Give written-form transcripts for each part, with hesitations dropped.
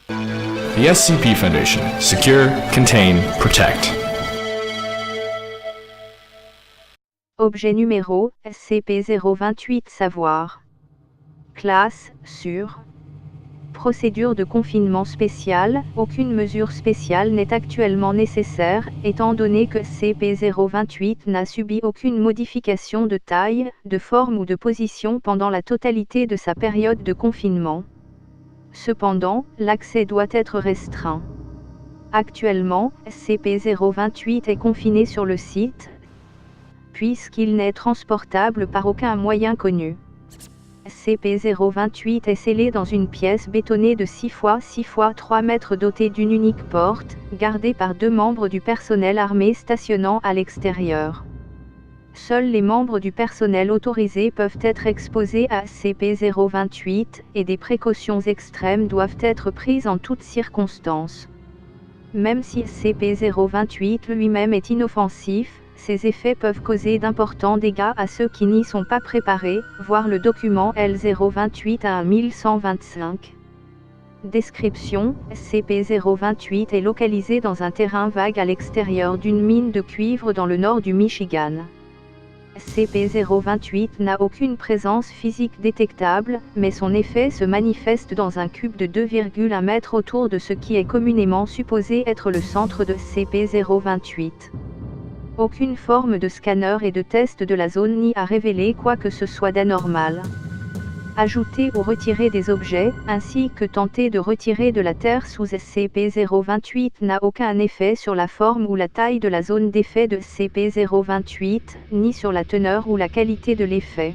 The SCP Foundation. Secure, contain, protect. Objet numéro SCP-028 Savoir. Classe Sûre. Procédure de confinement spéciale. Aucune mesure spéciale n'est actuellement nécessaire, étant donné que SCP-028 n'a subi aucune modification de taille, de forme ou de position pendant la totalité de sa période de confinement. Cependant, l'accès doit être restreint. Actuellement, SCP-028 est confiné sur le site, puisqu'il n'est transportable par aucun moyen connu. SCP-028 est scellé dans une pièce bétonnée de 6 x 6 x 3 mètres dotée d'une unique porte, gardée par 2 membres du personnel armé stationnant à l'extérieur. Seuls les membres du personnel autorisés peuvent être exposés à SCP-028, et des précautions extrêmes doivent être prises en toutes circonstances. Même si SCP-028 lui-même est inoffensif, ses effets peuvent causer d'importants dégâts à ceux qui n'y sont pas préparés, voir le document L028 à 1125. Description: SCP-028 est localisé dans un terrain vague à l'extérieur d'une mine de cuivre dans le nord du Michigan. SCP-028 n'a aucune présence physique détectable, mais son effet se manifeste dans un cube de 2,1 m autour de ce qui est communément supposé être le centre de SCP-028. Aucune forme de scanner et de test de la zone n'y a révélé quoi que ce soit d'anormal. Ajouter ou retirer des objets, ainsi que tenter de retirer de la Terre sous SCP-028 n'a aucun effet sur la forme ou la taille de la zone d'effet de SCP-028, ni sur la teneur ou la qualité de l'effet.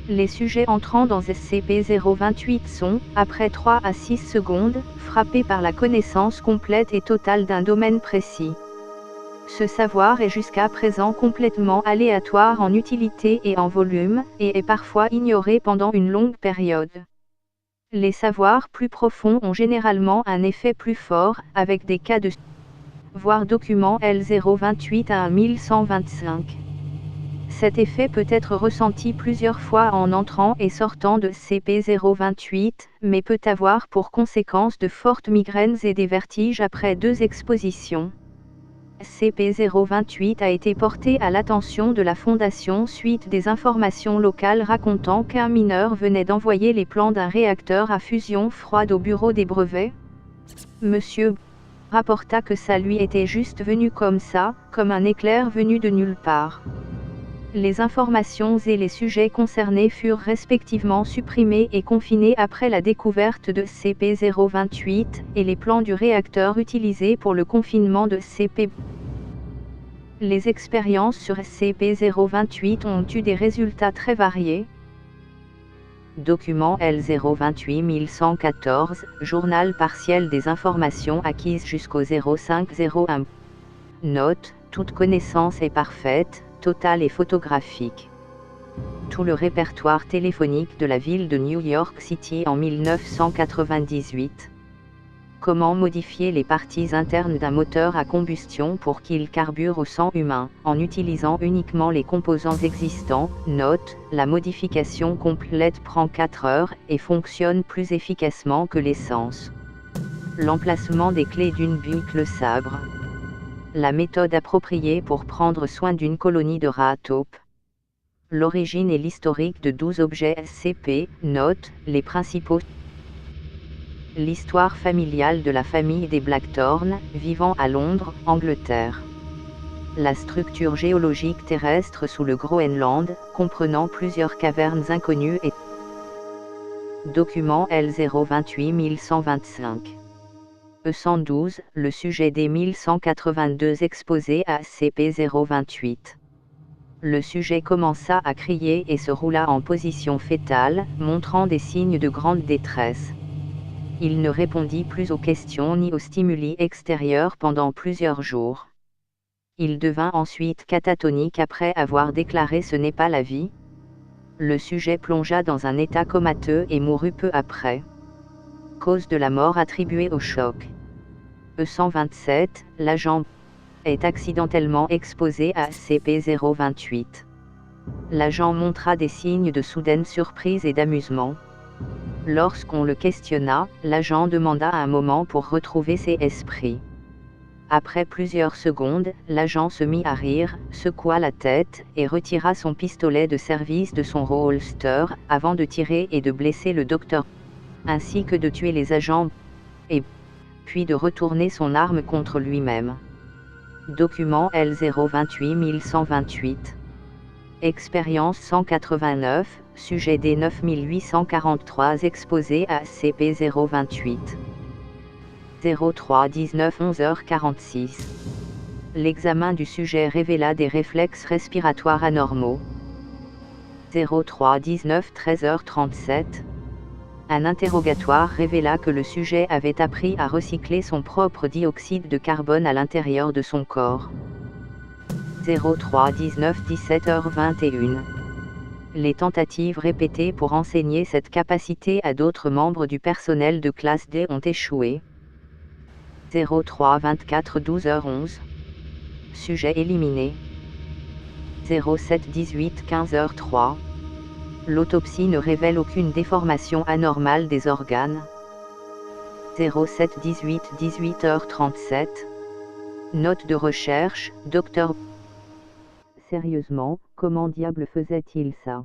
Les sujets entrant dans SCP-028 sont, après 3 à 6 secondes, frappés par la connaissance complète et totale d'un domaine précis. Ce savoir est jusqu'à présent complètement aléatoire en utilité et en volume, et est parfois ignoré pendant une longue période. Les savoirs plus profonds ont généralement un effet plus fort, avec des cas de voir document L028 à 1125. Cet effet peut être ressenti plusieurs fois en entrant et sortant de SCP-028, mais peut avoir pour conséquence de fortes migraines et des vertiges après 2 expositions. SCP-028 a été porté à l'attention de la Fondation suite des informations locales racontant qu'un mineur venait d'envoyer les plans d'un réacteur à fusion froide au bureau des brevets. Monsieur rapporta que ça lui était juste venu comme ça, comme un éclair venu de nulle part. Les informations et les sujets concernés furent respectivement supprimés et confinés après la découverte de SCP-028, et les plans du réacteur utilisés pour le confinement de SCP. Les expériences sur SCP-028 ont eu des résultats très variés. Document L028 1114, Journal partiel des informations acquises jusqu'au 0501. Note: toute connaissance est parfaite, totale et photographique. Tout le répertoire téléphonique de la ville de New York City en 1998. Comment modifier les parties internes d'un moteur à combustion pour qu'il carbure au sang humain, en utilisant uniquement les composants existants. Note: la modification complète prend 4 heures, et fonctionne plus efficacement que l'essence. L'emplacement des clés d'une bucle sabre. La méthode appropriée pour prendre soin d'une colonie de rats taupes. L'origine et l'historique de 12 objets SCP. Note: les principaux. L'histoire familiale de la famille des Blackthorn, vivant à Londres, Angleterre. La structure géologique terrestre sous le Groenland, comprenant plusieurs cavernes inconnues et document L028 1125. E112, le sujet des 1182 exposé à SCP-028. Le sujet commença à crier et se roula en position fétale, montrant des signes de grande détresse. Il ne répondit plus aux questions ni aux stimuli extérieurs pendant plusieurs jours. Il devint ensuite catatonique après avoir déclaré « ce n'est pas la vie ». Le sujet plongea dans un état comateux et mourut peu après. Cause de la mort attribuée au choc. E127, l'agent est accidentellement exposé à SCP-028. L'agent montra des signes de soudaine surprise et d'amusement. Lorsqu'on le questionna, l'agent demanda un moment pour retrouver ses esprits. Après plusieurs secondes, l'agent se mit à rire, secoua la tête, et retira son pistolet de service de son holster, avant de tirer et de blesser le docteur, ainsi que de tuer les agents, et puis de retourner son arme contre lui-même. Document L028128. Expérience 189, sujet D9843 exposé à CP028. 03 19 11h46. L'examen du sujet révéla des réflexes respiratoires anormaux. 03 19 13h37. Un interrogatoire révéla que le sujet avait appris à recycler son propre dioxyde de carbone à l'intérieur de son corps. 03 19 17h21. Les tentatives répétées pour enseigner cette capacité à d'autres membres du personnel de classe D ont échoué. 03 24 12h11. Sujet éliminé. 07 18 15h03. L'autopsie ne révèle aucune déformation anormale des organes. 07 18 18h37. Note de recherche, Dr. Sérieusement, comment diable faisait-il ça ?